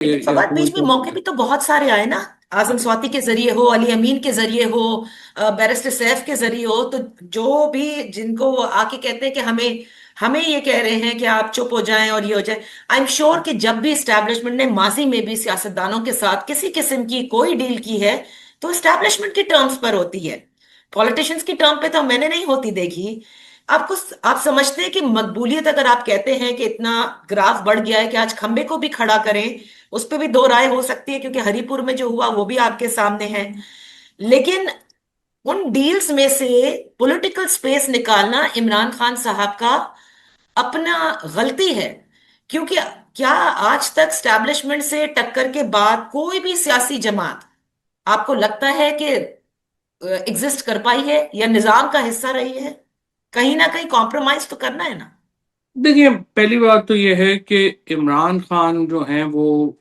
लेकिन फवाद बीच में मौके भी तो बहुत सारे आए ना। आजम स्वाति के जरिए हो, अली अमीन के जरिए हो, बैरिस्टर सैफ के जरिए हो, तो जो भी जिनको वो आके कहते हैं कि हमें हमें ये कह रहे हैं कि आप चुप हो जाएं और ये हो जाए। आई एम श्योर कि जब भी इस्टेब्लिशमेंट ने माजी में भी सियासतदानों के साथ किसी किस्म की कोई डील की है तो इस्टेब्लिशमेंट की टर्म्स पर होती है। पॉलिटिशियंस की टर्म पे तो मैंने नहीं होती देखी। आपको आप समझते हैं कि मकबूलियत, अगर आप कहते हैं कि इतना ग्राफ बढ़ गया है कि आज खंबे को भी खड़ा करें, उस पर भी दो राय हो सकती है, क्योंकि हरिपुर में जो हुआ वो भी आपके सामने है। लेकिन उन डील्स में से पॉलिटिकल स्पेस निकालना इमरान खान साहब का अपना गलती है। क्योंकि क्या आज तक स्टैब्लिशमेंट से टक्कर के बाद कोई भी सियासी जमात आपको लगता है कि एग्जिस्ट कर पाई है या निजाम का हिस्सा रही है? कहीं ना कहीं कॉम्प्रोमाइज तो करना है ना। देखिए, पहली बात तो यह है कि इमरान खान जो हैं वो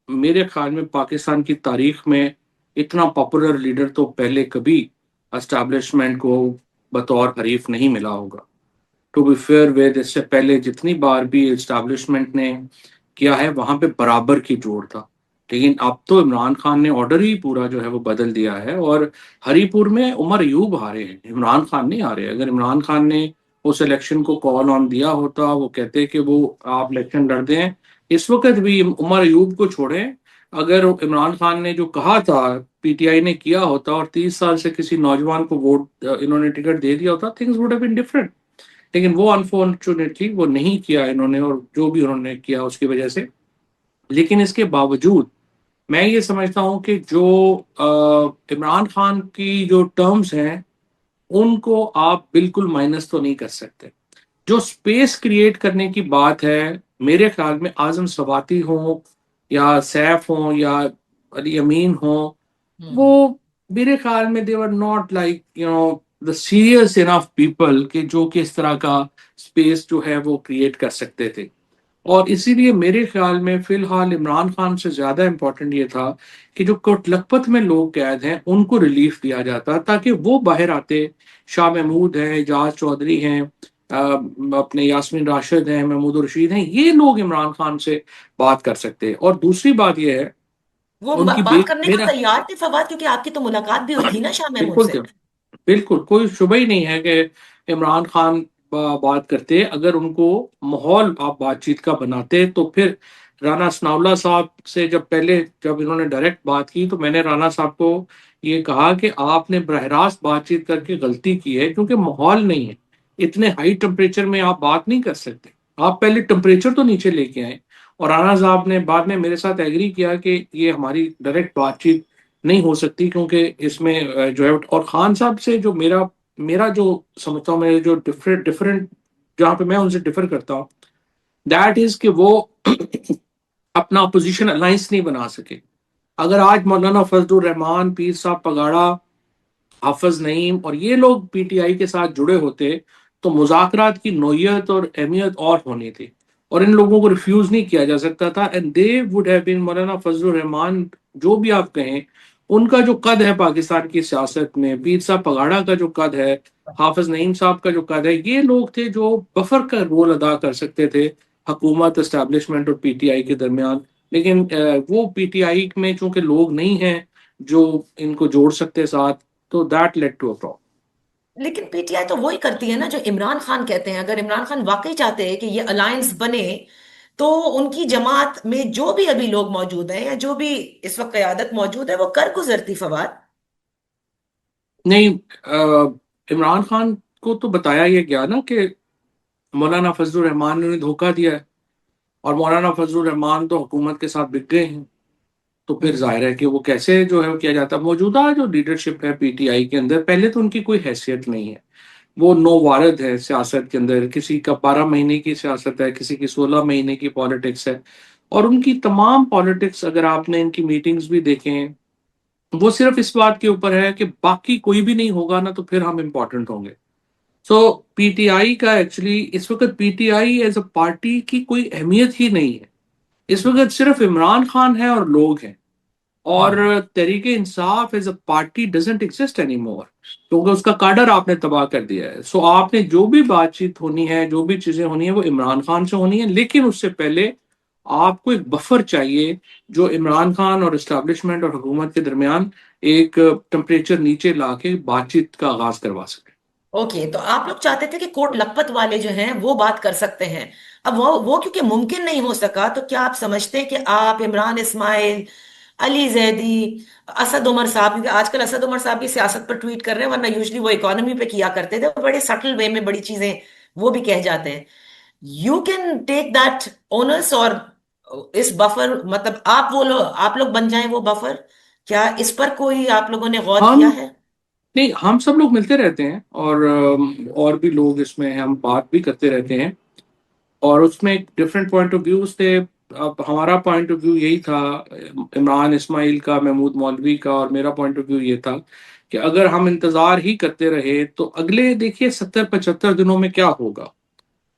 मेरे ख्याल में पाकिस्तान की तारीख में इतना पॉपुलर लीडर तो पहले कभी एस्टैब्लिशमेंट को बतौर हरीफ नहीं मिला होगा। टू बी फेयर विद, इससे पहले जितनी बार भी एस्टैब्लिशमेंट ने किया है वहां पे बराबर की जोड़ था। लेकिन अब तो इमरान खान ने ऑर्डर ही पूरा जो है वो बदल दिया है, और हरीपुर में उमर अयूब हारे हैं, इमरान खान नहीं हारे। अगर इमरान खान ने उस इलेक्शन को कॉल ऑन दिया होता, वो कहते कि वो आप इलेक्शन लड़ते हैं, इस वक्त भी उमर अयूब को छोड़ें। अगर इमरान खान ने जो कहा था, पीटीआई ने किया होता और 30 साल से किसी नौजवान को वोट इन्होंने टिकट दे दिया होता, things would have been different. लेकिन वो अनफॉर्चुनेटली वो नहीं किया इन्होंने, और जो भी उन्होंने किया उसकी वजह से। लेकिन इसके बावजूद मैं ये समझता हूँ कि जो इमरान खान की जो टर्म्स हैं उनको आप बिल्कुल माइनस तो नहीं कर सकते। जो स्पेस क्रिएट करने की बात है, मेरे ख्याल में आजम सवाती हो या सैफ हो या अली अमीन हो, वो हम्म। मेरे ख्याल में they were not like the serious enough people कि जो कि इस तरह का स्पेस जो है वो क्रिएट कर सकते थे। और इसीलिए मेरे ख्याल में फिलहाल इमरान खान से ज्यादा इंपॉर्टेंट ये था कि जो कोट लखपत में लोग कैद हैं उनको रिलीफ दिया जाता ताकि वो बाहर आते। शाह महमूद हैं, एजाज चौधरी हैं, अपने यास्मीन राशिद हैं, महमूद रशीद हैं, ये लोग इमरान खान से बात कर सकते हैं। और दूसरी बात यह है, वो उनकी बात करने को मेरा तैयार थे फवाद, क्योंकि आपकी तो मुलाकात भी हुई थी ना शाह महमूद बिल्कुल से। बिल्कुल कोई शुबह ही नहीं है कि इमरान खान बात करते। अगर उनको माहौल आप बातचीत का बनाते तो फिर राना सनाउल्लाह साहब से जब इन्होंने डायरेक्ट बात की तो मैंने राना साहब को ये कहा कि आपने बरह रास्त बातचीत करके गलती की है, क्योंकि माहौल नहीं है। इतने हाई टेम्परेचर में आप बात नहीं कर सकते, आप पहले टेम्परेचर तो नीचे लेके आए। और राना साहब ने बाद में मेरे साथ एग्री किया कि ये हमारी डायरेक्ट बातचीत नहीं हो सकती, क्योंकि इसमें जो है। और खान साहब से जो मेरा मेरा जो समझता हूँ, मेरे जो डिफरेंट डिफरेंट जहाँ पे मैं उनसे डिफर करता हूँ, दैट इज कि वो अपना अपोजिशन अलायंस नहीं बना सके। अगर आज मौलाना फजलुर रहमान, पीर साहब पगाड़ा, हाफिज नईम और ये लोग पीटीआई के साथ जुड़े होते तो मुज़ाकरात की नोयत और अहमियत और होनी थी, और इन लोगों को रिफ्यूज नहीं किया जा सकता था। And they would have been Maulana Fazlur Rahman, जो भी आप कहें, उनका जो कद है पाकिस्तान की सियासत में, पीर साहब पगाड़ा का जो कद है, हाफिज नईम साहब का जो कद है, ये लोग थे जो बफर का रोल अदा कर सकते थे हुकूमत, एस्टेब्लिशमेंट और पीटीआई के दरमियान। लेकिन वो पीटीआई में चूंकि लोग नहीं हैं जो इनको जोड़ सकते साथ, तो that led to a problem. लेकिन पीटीआई तो वही करती है ना जो इमरान खान कहते हैं। अगर इमरान खान वाकई चाहते हैं कि ये अलायंस बने, तो उनकी जमात में जो भी अभी लोग मौजूद हैं या जो भी इस वक्त क़यादत मौजूद है वो कर गुजरती फवाद। नहीं, इमरान खान को तो बताया ये गया ना कि मौलाना फजलुर रहमान ने उन्हें धोखा दिया है, और मौलाना फजलुर रहमान तो हुकूमत के साथ बिक गए हैं। तो फिर हम्म। जाहिर है कि वो कैसे जो है वो किया जाता। मौजूदा जो लीडरशिप है पीटीआई के अंदर, पहले तो उनकी कोई हैसियत नहीं है। वो नौवारद है सियासत के अंदर, किसी का 12 महीने की सियासत है, किसी की 16 महीने की पॉलिटिक्स है। और उनकी तमाम पॉलिटिक्स, अगर आपने इनकी मीटिंग्स भी देखें, वो सिर्फ इस बात के ऊपर है कि बाकी कोई भी नहीं होगा ना तो फिर हम इंपॉर्टेंट होंगे। सो पीटीआई का एक्चुअली इस वक्त पीटीआई एज अ पार्टी की कोई अहमियत ही नहीं है। इस वक्त सिर्फ इमरान खान है और लोग हैं। और हम्म। Tehreek-e Insaf as a party doesn't exist any more, क्योंकि उसका काडर आपने तबाह कर दिया है। सो आपने जो भी बातचीत होनी है, जो भी चीजें होनी है, वो इमरान खान से होनी है। लेकिन उससे पहले आपको एक बफर चाहिए जो इमरान खान और इस्टेब्लिशमेंट और हुकूमत के दरमियान एक टेम्परेचर नीचे ला के बातचीत का आगाज करवा सके। ओके, तो आप लोग चाहते थे कि कोट लखपत वाले जो हैं वो बात कर सकते हैं। अब वो क्योंकि मुमकिन नहीं हो सका, तो क्या आप समझते हैं कि आप, इमरान इस्माइल, अली जैदी, असद उमर साहब, क्योंकि आजकल असद उमर साहब भी सियासत पर ट्वीट कर रहे हैं, वरना यूजली वो इकोनॉमी पे किया करते थे, बड़े सटल वे में बड़ी चीजें वो भी कह जाते हैं, you can take that owners, और इस बफर, मतलब आप लोग बन जाएं वो बफर? क्या इस पर कोई आप लोगों ने गौर हम किया है? नहीं, हम सब लोग मिलते रहते हैं और और भी लोग इसमें हैं, हम बात भी करते रहते हैं और उसमें एक डिफरेंट पॉइंट ऑफ व्यू थे। अब हमारा पॉइंट ऑफ व्यू यही था, इमरान इस्माइल का, महमूद मौलवी का, और मेरा पॉइंट ऑफ व्यू ये था कि अगर हम इंतजार ही करते रहे तो अगले, देखिए, 70-75 दिनों में क्या होगा।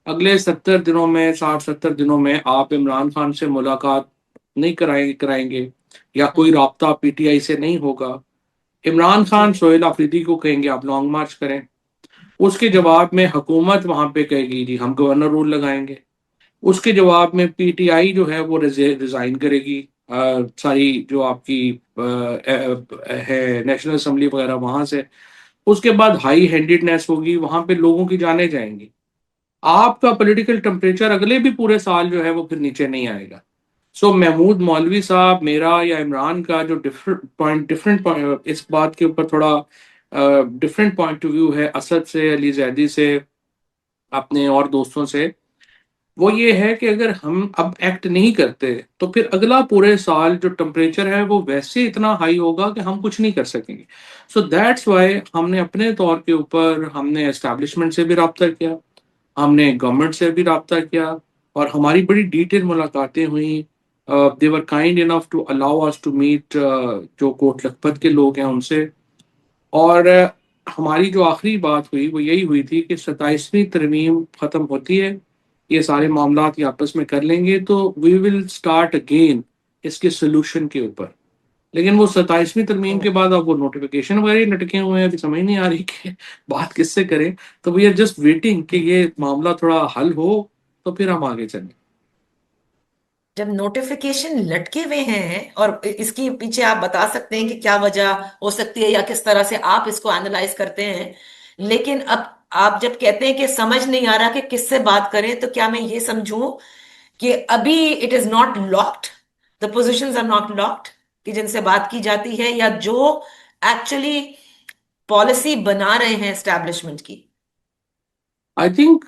अगले 70 दिनों में, 60-70 दिनों में आप इमरान खान से मुलाकात नहीं कराएंगे या कोई हम्म। राब्ता पीटीआई से नहीं होगा। इमरान खान जी। सोहेल अफरीदी को कहेंगे आप लॉन्ग मार्च करें, उसके हम्म। जवाब में हुकूमत वहां पे कहेगी जी हम गवर्नर रूल लगाएंगे, उसके जवाब में पीटीआई जो है वो रिजाइन करेगी, सारी जो आपकी है नेशनल असेंबली वगैरह वहां से। उसके बाद हाई हैंडेडनेस होगी, वहां पे लोगों की जाने जाएंगी, आपका पॉलिटिकल टेम्परेचर अगले भी पूरे साल जो है वो फिर नीचे नहीं आएगा। सो महमूद मौलवी साहब, मेरा या इमरान का जो डिफरेंट इस बात के ऊपर थोड़ा डिफरेंट पॉइंट ऑफ व्यू है असद से, अली जैदी से, अपने और दोस्तों से, वो ये है कि अगर हम अब एक्ट नहीं करते तो फिर अगला पूरे साल जो टेम्परेचर है वो वैसे इतना हाई होगा कि हम कुछ नहीं कर सकेंगे। सो दैट्स वाई हमने अपने तौर के ऊपर हमने एस्टेब्लिशमेंट से भी रब्ता किया, हमने गवर्नमेंट से भी रब्ता किया, और हमारी बड़ी डिटेल मुलाकातें हुई। They were kind enough to allow us to meet जो कोट लखपत के लोग हैं उनसे। और हमारी जो आखिरी बात हुई वो यही हुई थी कि 27वीं तरमीम ख़त्म होती है, ये सारे मामलात ये आपस में कर लेंगे तो वी विल स्टार्ट अगेन इसके सोल्यूशन के ऊपर। लेकिन वो 27वीं तरमीम के बाद अब वो नोटिफिकेशन वगैरह ही लटके हुए हैं, अभी समझ नहीं आ रही कि बात किससे करें। तो वी आर जस्ट वेटिंग कि ये मामला थोड़ा हल हो तो फिर हम आगे चलें। जब नोटिफिकेशन लटके हुए हैं, और इसकी पीछे आप बता सकते हैं कि क्या वजह हो सकती है या किस तरह से आप इसको एनालाइज करते हैं, लेकिन अब आप जब कहते हैं कि समझ नहीं आ रहा कि किससे बात करें, तो क्या मैं ये समझूं कि अभी it is not locked, the positions are not locked, कि जिनसे बात की जाती है, या जो एक्चुअली पॉलिसी बना रहे हैं एस्टैब्लिशमेंट की? आई थिंक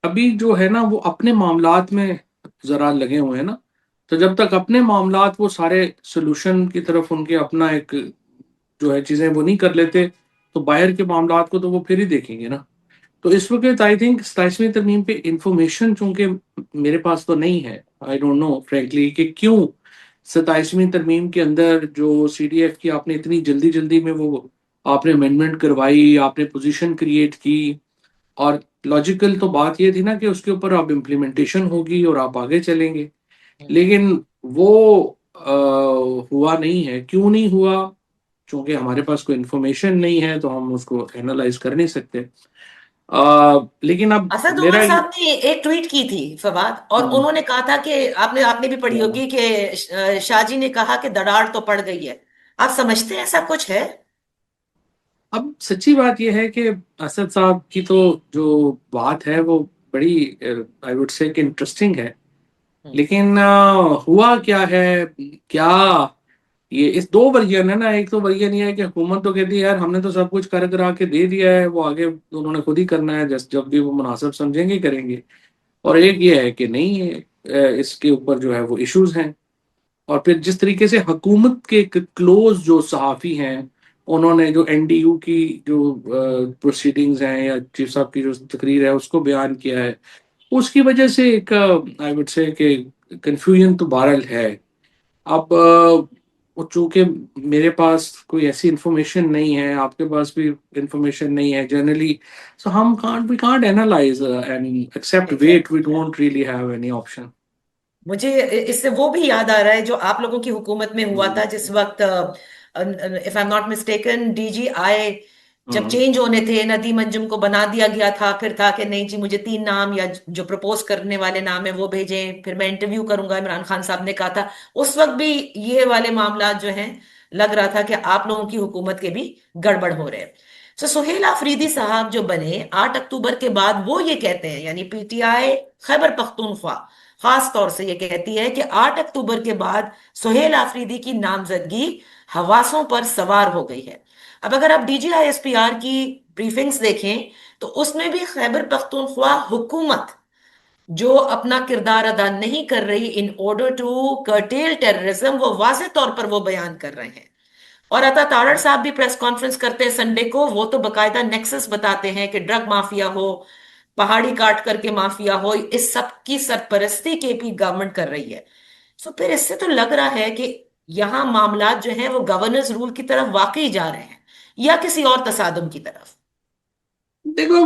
अभी जो है ना वो अपने मामलात में जरा लगे हुए हैं ना, तो जब तक अपने मामलात वो सारे सोल्यूशन की तरफ उनके अपना एक जो है चीजें वो नहीं कर लेते, तो बाहर के मामलात को तो वो फिर ही देखेंगे ना। तो इस वक्त आई थिंक 27वीं तरमीम पे इंफॉर्मेशन चूंकि मेरे पास तो नहीं है, आई डोंट नो फ्रेंकली कि क्यों 27वीं तरमीम के अंदर जो सीडीएफ की आपने इतनी जल्दी जल्दी में वो आपने अमेंडमेंट करवाई, आपने पोजीशन क्रिएट की, और लॉजिकल तो बात ये थी ना कि उसके ऊपर अब इम्प्लीमेंटेशन होगी और आप आगे चलेंगे। लेकिन वो हुआ नहीं है, क्यों नहीं हुआ? क्योंकि हमारे पास कोई इन्फॉर्मेशन नहीं है तो हम उसको एनालाइज कर नहीं सकते। लेकिन अब असद उमर मेरा साहब ने एक ट्वीट की थी फवाद, और हम्म, उन्होंने कहा था कि आपने आपने भी पढ़ी होगी कि शाहजी ने कहा कि दरार तो पड़ गई है। आप समझते हैं ऐसा कुछ है? अब सच्ची बात यह है कि असद साहब की तो जो बात है वो बड़ी, आई वुड से कि इंटरेस्टिंग है। हम्म। लेकिन हुआ क्या है, क्या, ये इस दो वर्जन है ना। एक तो वर्जन ये है कि हुकूमत तो कहती है यार हमने तो सब कुछ कर करा के दे दिया है, वो आगे उन्होंने खुद ही करना है, जस्ट जब भी वो मुनासिब समझेंगे करेंगे। और एक ये है कि नहीं, इसके ऊपर जो है वो इश्यूज हैं। और फिर जिस तरीके से हुकूमत के क्लोज जो सहाफ़ी हैं, उन्होंने जो एनडीयू की जो प्रोसीडिंग्स हैं या चीफ साहब की जो तकरीर है उसको बयान किया है, उसकी वजह से एक, आई वुड से कि कंफ्यूजन तो बहरहाल है। अब वो चूंकि मेरे पास कोई ऐसी इंफॉर्मेशन नहीं है, आपके पास भी इंफॉर्मेशन नहीं है जनरली, सो हम can't we can't analyse and accept wait, we exactly. Don't really have any option. मुझे इससे वो भी याद आ रहा है जो आप लोगों की हुकूमत में हुआ था, जिस वक्त, if I am not mistaken, DJI जब हम्म। चेंज होने थे, नदीम अंजुम को बना दिया गया था, फिर था कि नहीं जी मुझे 3 नाम या जो प्रपोज करने वाले नाम है वो भेजें, फिर मैं इंटरव्यू करूंगा, इमरान खान साहब ने कहा था। उस वक्त भी ये वाले मामला जो हैं, लग रहा था कि आप लोगों की हुकूमत के भी गड़बड़ हो रहे हैं। तो सुहेल आफरीदी साहब जो बने 8 अक्टूबर के बाद, वो ये कहते हैं, यानी पीटीआई खैबर पख्तूनख्वा खास तौर से ये कहती है कि 8 अक्टूबर के बाद सुहेल आफरीदी की नामजदगी हवासों पर सवार हो गई है। अब अगर आप डीजीआईएसपीआर की ब्रीफिंग्स देखें, तो उसमें भी खैबर पख्तूनख्वा हुकूमत जो अपना किरदार अदा नहीं कर रही in order to curtail terrorism, वो वाज़ेह तौर पर वो बयान कर रहे हैं। और अता तारड़ साहब भी प्रेस कॉन्फ्रेंस करते हैं संडे को, वो तो बकायदा नेक्सस बताते हैं कि ड्रग माफिया हो, पहाड़ी काट करके माफिया हो, इस सब की सरपरस्ती केपी गवर्नमेंट कर रही है। सो फिर इससे तो लग रहा है कि यहाँ मामलात जो हैं वो गवर्नेंस रूल की तरफ वाकई जा रहे हैं, या किसी और तसादुम की तरफ। देखो,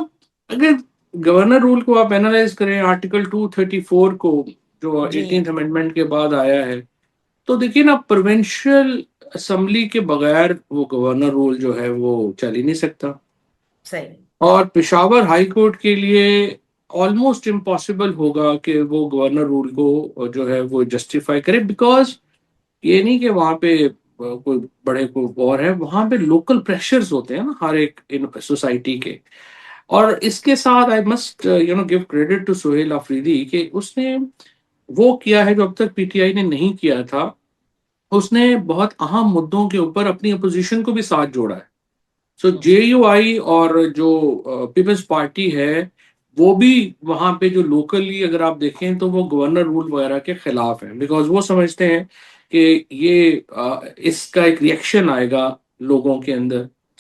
अगर गवर्नर रूल को आप एनालाइज करें, आर्टिकल 234 को, जो जी। 18th अमेंडमेंट के बाद आया है, तो देखिए ना, प्रोविंशियल असेंबली के बगैर वो गवर्नर रूल जो है वो चल ही नहीं सकता। सही। और पेशावर हाई कोर्ट के लिए ऑलमोस्ट इम्पॉसिबल होगा कि वो गवर्नर रूल को जो है वो जस्टिफाई करे, बिकॉज ये नहीं कि वहाँ पे कोई बड़े को और है, वहाँ पे लोकल प्रेशर्स होते हैं ना हर एक इन सोसाइटी के। और इसके साथ I must give credit to Sohail Afridi कि उसने वो किया है जो अब तक पीटीआई ने नहीं किया था। उसने बहुत अहम मुद्दों के ऊपर अपनी अपोजिशन को भी साथ जोड़ा है। सो जेयूआई और जो पीपल्स पार्टी है, वो भी वहां पे जो लोकली अगर आप देखें तो वो गवर्नर रूल वगैरह के खिलाफ है, बिकॉज वो समझते हैं कि ये इसका एक रिएक्शन आएगा लोगों के अंदर।